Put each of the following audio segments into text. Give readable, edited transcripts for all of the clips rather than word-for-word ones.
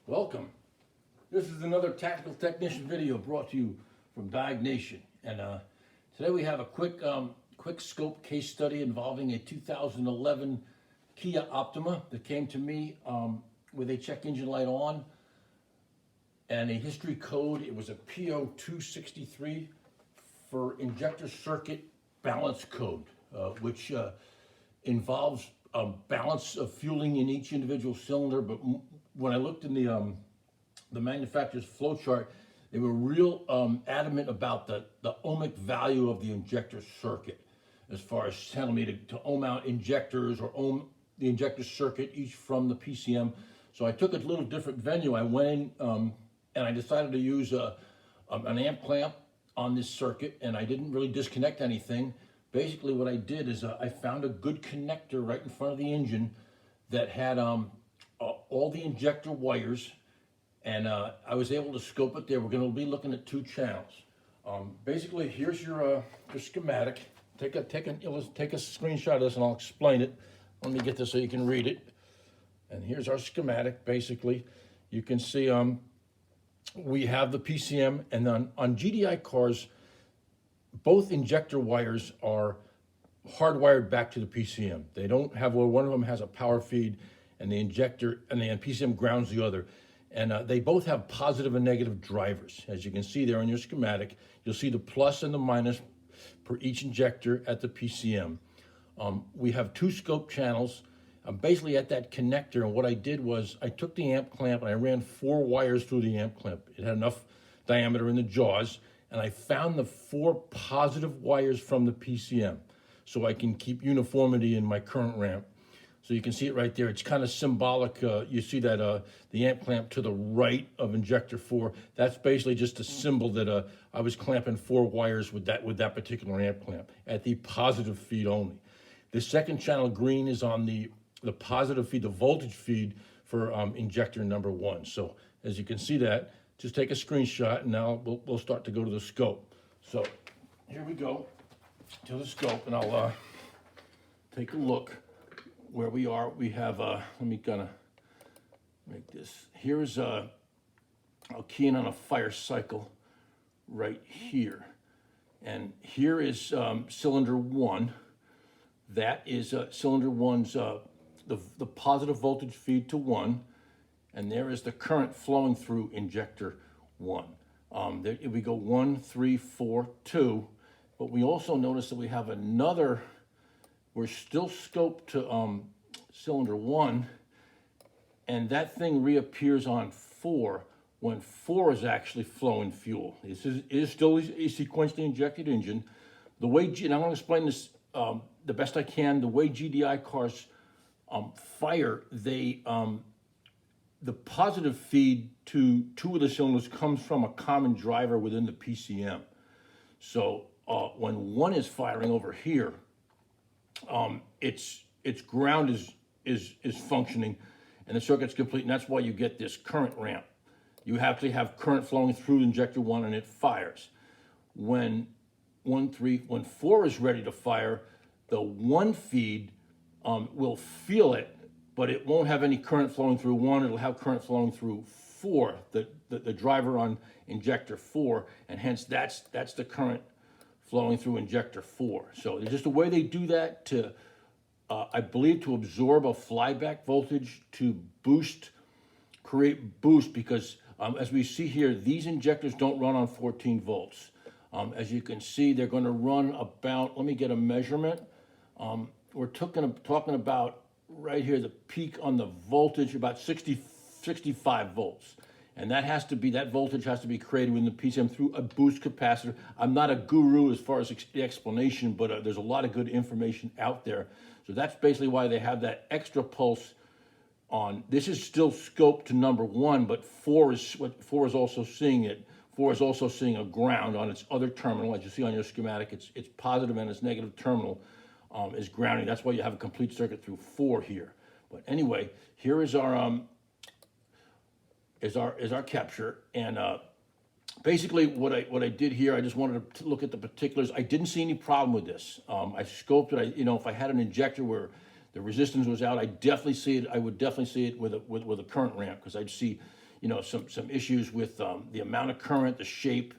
Welcome. This is another Tactical Technician video brought to you from Diagnation. And today we have a quick scope case study involving a 2011 Kia Optima that came to me with a check engine light on and a history code. It was a P0263 for injector circuit balance code, which involves balance of fueling in each individual cylinder. But when I looked in the manufacturer's flow chart, they were real adamant about the ohmic value of the injector circuit, as far as telling me to ohm out injectors or ohm the injector circuit each from the PCM. So I took a little different venue. I went in and I decided to use an amp clamp on this circuit, and I didn't really disconnect anything. Basically what I did is I found a good connector right in front of the engine that had all the injector wires, and I was able to scope it there. We're going to be looking at two channels. Basically, here's your schematic. Take a screenshot of this and I'll explain it. Let me get this so you can read it. And here's our schematic. Basically, you can see we have the PCM, and then on GDI cars, both injector wires are hardwired back to the PCM. They don't have, well, one of them has a power feed, and the injector and the PCM grounds the other. And they both have positive and negative drivers. As you can see there in your schematic, you'll see the plus and the minus per each injector at the PCM. We have two scope channels. I'm basically at that connector, and what I did was I took the amp clamp and I ran 4 wires through the amp clamp. It had enough diameter in the jaws, and I found the 4 positive wires from the PCM so I can keep uniformity in my current ramp. So you can see it right there. It's kind of symbolic. You see that the amp clamp to the right of injector 4. That's basically just a symbol that I was clamping 4 wires with that particular amp clamp at the positive feed only. The second channel green is on the positive feed, the voltage feed for injector number 1. So as you can see that, just take a screenshot, and now we'll start to go to the scope. So here we go to the scope, and I'll take a look where we are. We have, let me kind of make this. Here's, I'll key in on a fire cycle right here. And here is cylinder 1. That is cylinder 1's, the positive voltage feed to 1. And there is the current flowing through injector 1. There, we go 1, 3, 4, 2. But we also notice that we have another. We're still scoped to cylinder 1, and that thing reappears on 4 when 4 is actually flowing fuel. This is still a sequentially injected engine. The way, and I'm going to explain this the best I can, the way GDI cars fire, they the positive feed to 2 of the cylinders comes from a common driver within the PCM. So when 1 is firing over here, its ground is functioning, and the circuit's complete, and that's why you get this current ramp. You actually have current flowing through injector 1, and it fires. When 4 is ready to fire, the 1 feed will feel it, but it won't have any current flowing through 1. It'll have current flowing through 4, the driver on injector 4, and hence that's the current flowing through injector 4. So there's just a way they do that to, I believe, to absorb a flyback voltage to create boost, because as we see here, these injectors don't run on 14 volts. As you can see, they're going to run about, let me get a measurement. We're talking about right here, the peak on the voltage, about 65 volts. And that voltage has to be created within the PCM through a boost capacitor. I'm not a guru as far as the explanation, but there's a lot of good information out there. So that's basically why they have that extra pulse on. This is still scoped to number 1, but 4 is also seeing it. 4 is also seeing a ground on its other terminal. As you see on your schematic, its positive and its negative terminal is grounding. That's why you have a complete circuit through 4 here. But anyway, here is our capture, and basically what I did here, I just wanted to look at the particulars. I didn't see any problem with this. I scoped it. If I had an injector where the resistance was out, I would definitely see it with a current ramp, because I'd see, some issues with the amount of current, the shape,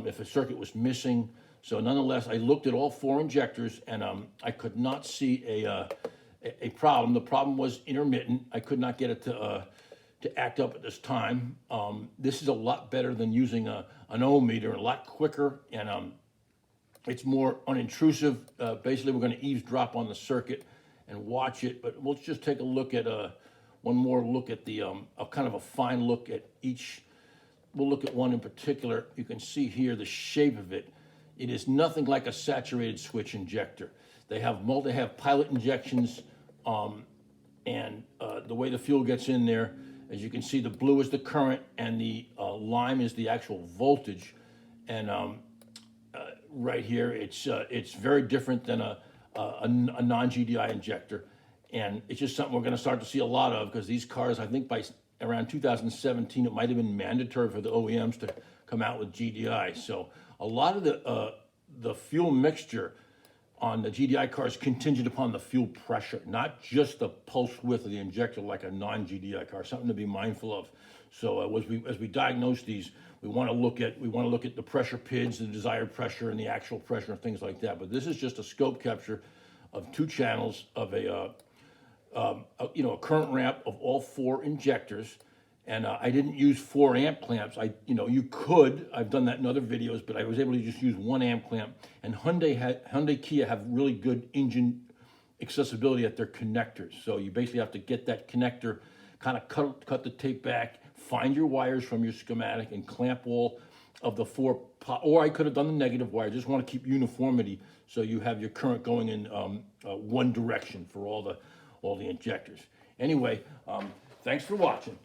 if a circuit was missing. So nonetheless, I looked at all 4 injectors, and I could not see a problem. The problem was intermittent. I could not get it to act up at this time. This is a lot better than using an ohmmeter, a lot quicker, and it's more unintrusive. Basically, we're going to eavesdrop on the circuit and watch it, but let's just take a look at one more look at the a kind of a fine look at each. We'll look at one in particular. You can see here the shape of it. It is nothing like a saturated switch injector. They have pilot injections, and the way the fuel gets in there, as you can see, the blue is the current, and the lime is the actual voltage. And right here, it's very different than a non-GDI injector, and it's just something we're going to start to see a lot of, because these cars, I think by around 2017, it might have been mandatory for the OEMs to come out with GDI. So a lot of the fuel mixture on the GDI cars contingent upon the fuel pressure, not just the pulse width of the injector like a non-GDI car. Something to be mindful of. So as we diagnose these, we want to look at the pressure PIDs, the desired pressure, and the actual pressure, and things like that. But this is just a scope capture of 2 channels of a current ramp of all 4 injectors. And I didn't use 4 amp clamps. You could. I've done that in other videos, but I was able to just use 1 amp clamp. And Hyundai, Kia have really good engine accessibility at their connectors. So you basically have to get that connector, kind of cut the tape back, find your wires from your schematic, and clamp all of the 4. Or I could have done the negative wire. I just want to keep uniformity, so you have your current going in one direction for all the injectors. Anyway, thanks for watching.